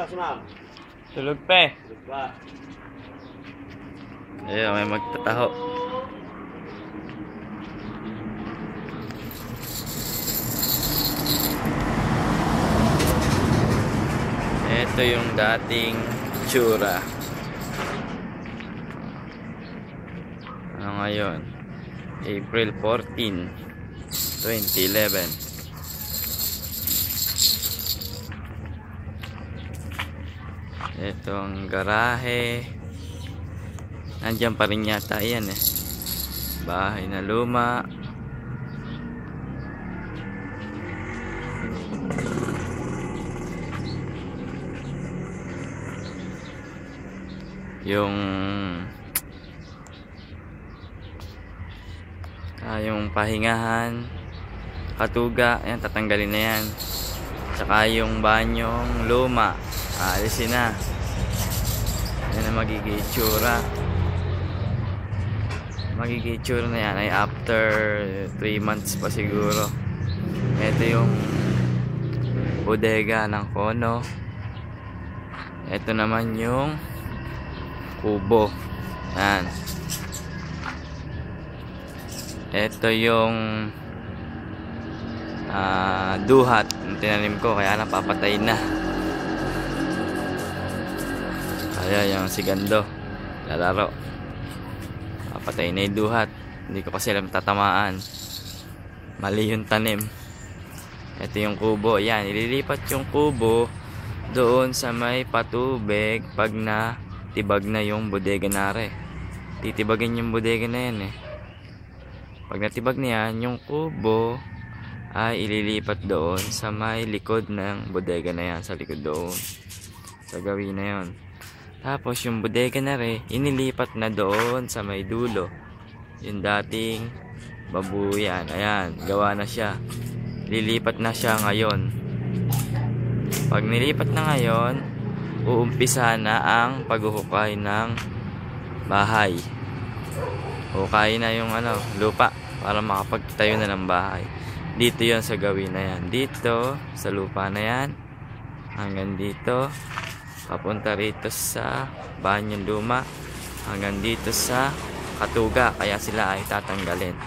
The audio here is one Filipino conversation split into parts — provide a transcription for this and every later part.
si ma'am? Tulog pa eh. Tulog ba? Ayun, may magtataho. Ito yung dating tsura. Ano ngayon? April 14, 2011. Ito ang garahe. Nandiyan pa rin yata yan eh. Bahay na luma. Yung pahingahan, katuga, yan, tatanggalin na yan. Tsaka yung banyong luma, aalisin na. Yan ang magiging itsura. Magiging itsura na yan ay after 3 months pa siguro. Ito yung bodega ng Kono. Ito naman yung kubo. Yan. Ito yung duhat na tinanim ko, kaya napapatay na. Kaya yung sigando lalaro, papatay na yung duhat. Hindi ko kasi alam tatamaan, mali yung tanim. Ito yung kubo. Yan, ililipat yung kubo doon sa may patubig pag na tibag na yung bodega nare. Titibagin yung bodega na yan eh. Pag natibag na yan, yung kubo ay ililipat doon sa may likod ng bodega na yan. Sa likod doon, sa gawin na yon. Tapos yung bodega na rin, inilipat na doon sa may dulo. Yung dating babuyan, ayan, gawa na siya. Lilipat na siya ngayon. Pag nilipat na ngayon, uumpisa na ang paghuhukay ng bahay. Hukay na yung lupa para makapagtayo na ng bahay. Dito yon sa gawin na yan. Dito sa lupa na yan, hanggang dito, papunta rito sa banyong luma, hanggang dito sa katuga, kaya sila ay tatanggalin.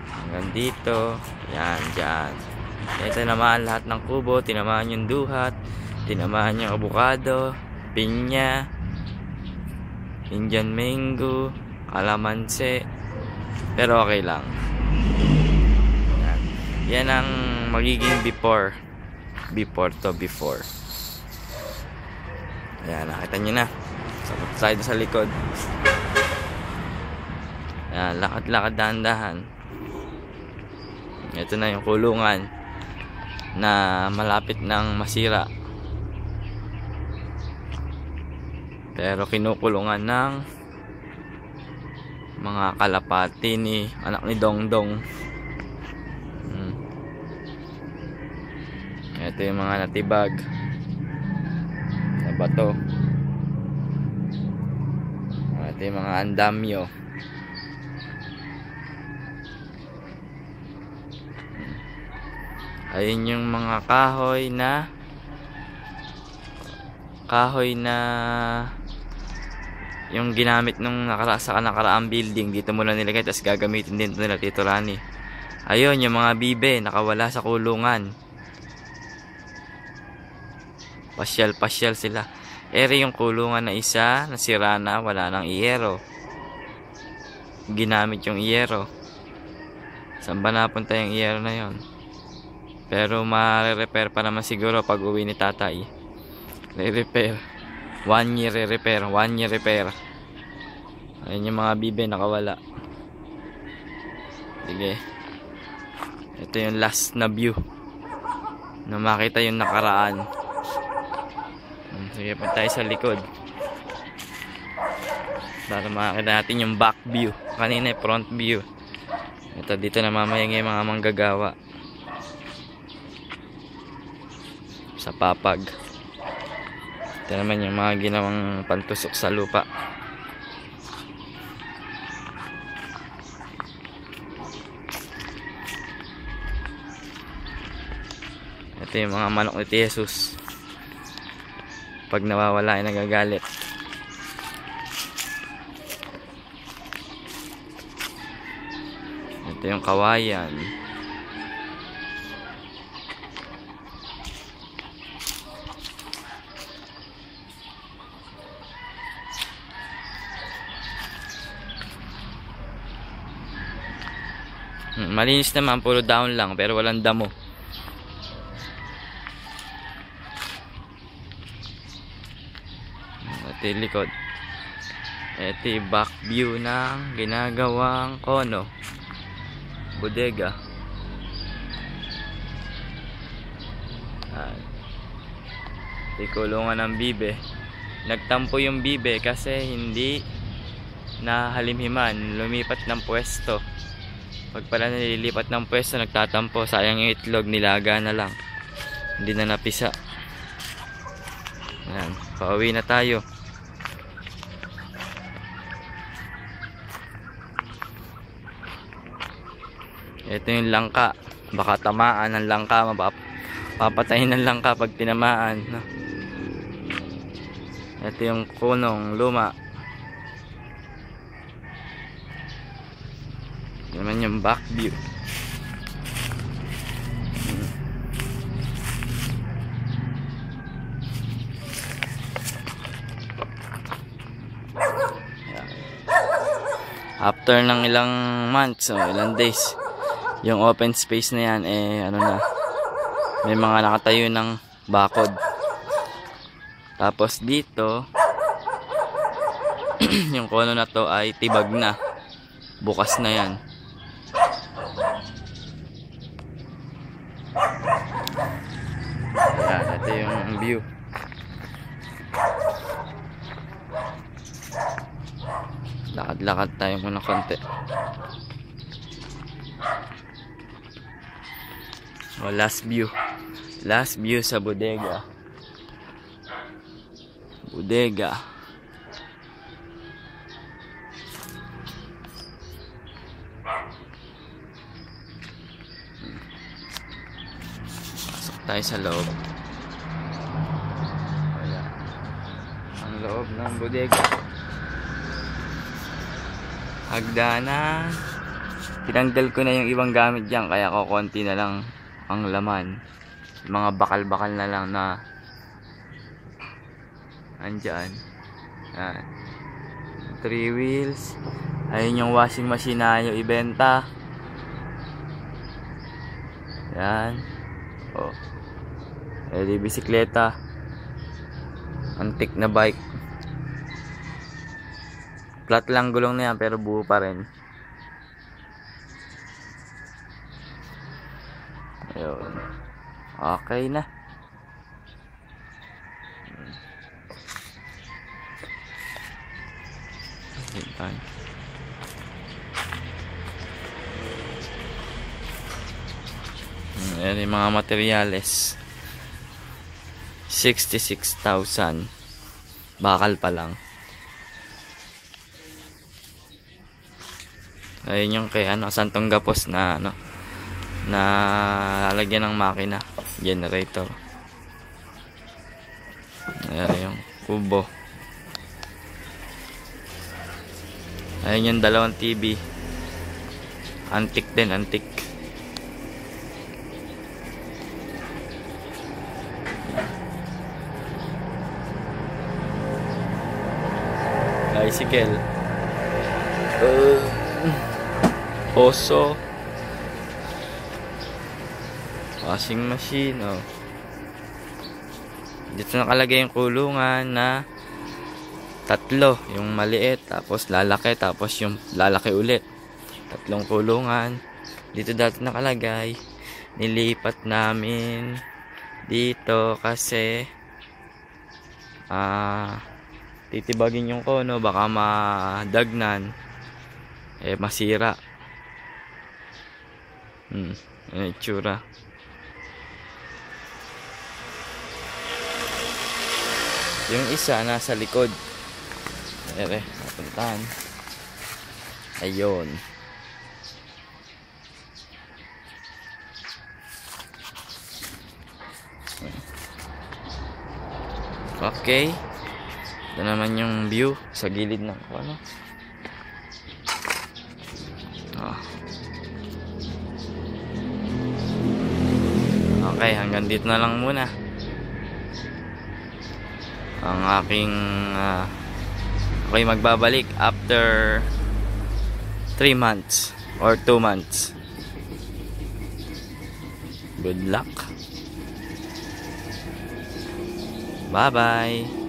Hanggang dito, yan, dyan. Ito naman lahat ng kubo, tinamaan yung duhat, tinamaan yung avocado, pinya, Indian mango, kalamansi, pero okay lang. Yan ang magiging before to before. Ayan, nakita nyo na. Side sa likod. Ayan, lakad-lakad, dahan-dahan. Ito na yung kulungan na malapit ng masira. Pero kinukulungan ng mga kalapati ni anak ni Dongdong. Ito yung mga natibag na bato. Ito yung mga andamyo. Ayun yung mga kahoy na yung ginamit nung sa nakaraang building. Dito muna nilagay, tapos gagamitin din nila Tito Rani. Ayun yung mga bibe nakawala sa kulungan. Pasyal sila. Ere yung kulungan na isa nasira na, wala nang iyero. Ginamit yung iyero. Saan ba napunta yung iyero na yon? Pero ma-repair pa naman siguro pag uwi ni tatay. Re-repair. 1 year re-repair, 1 year repair. Ayun yung mga bibe nakawala. Sige. Ito yung last na view na makita yung nakaraan. Sige, punta tayo sa likod para makita natin yung back view. Kanina yung front view. Ito, dito na mamaya yung mga manggagawa sa papag. Ito naman yung mga ginawang pantusok sa lupa. Ito yung mga manok ni Jesus. pag nawawala ay nagagalit. Ito yung kawayan. Malinis naman, puro down lang pero walang damo. Ito yung likod. Ito yung back view ng ginagawang kono, bodega. Ito yung kulungan ng bibe. Nagtampo yung bibe kasi hindi na halimhiman, lumipat ng pwesto. Pag pala nililipat ng pwesto, nagtatampo. Sayang yung itlog, nilaga na lang. Hindi na napisa. Ayan, pauwi na tayo. Ito yung langka. Baka tamaan ng langka. Papatayin ng langka pag tinamaan. Ito yung kunong luma. Naman yung back view. After ng ilang months o ilang days, yung open space na yan ano na, may mga nakatayo ng bakod. Tapos dito yung kono na to ay tibag na, bukas na yan. Ayan, ito yung view. Lakad-lakad tayo muna konti. Last view. Last view sa bodega. Bodega. Pasok tayo sa loob. Wala. Ang loob ng bodega. Hagdanan. Tinanggal ko na yung ibang gamit dyan, kaya konti na lang ang laman. Mga bakal-bakal na lang na andyan. Yan. 3 wheels. Ayun yung washing machine na yung ibenta. Yan. Oh. Di bisikleta. Antique na bike. Flat lang gulong na yan pero buo pa rin. Ayun. Okay na. Ayan yung mga materyales. 66,000. Bakal pa lang. Ayun yung kay Santong Gapos na na lalagyan ng makina, generator. Ayan yung kubo. Ayun yung dalawang TV. Antique din, antique. Bicycle. Oso. Washing machine, oh. Dito nakalagay yung kulungan na 3, yung maliit, tapos lalaki, tapos yung lalaki ulit. 3 kulungan. Dito dati nakalagay. Nilipat namin dito kasi titibagin yung kono, baka madagnan, masira. Ano itsura. Yung isa nasa likod. Napuntahan. Ayun. Okay. Ito naman yung view sa gilid ng ano. Oh. Okay, hanggang dito na lang muna ang aking ako'y magbabalik after 3 months or 2 months. Good luck. Bye bye.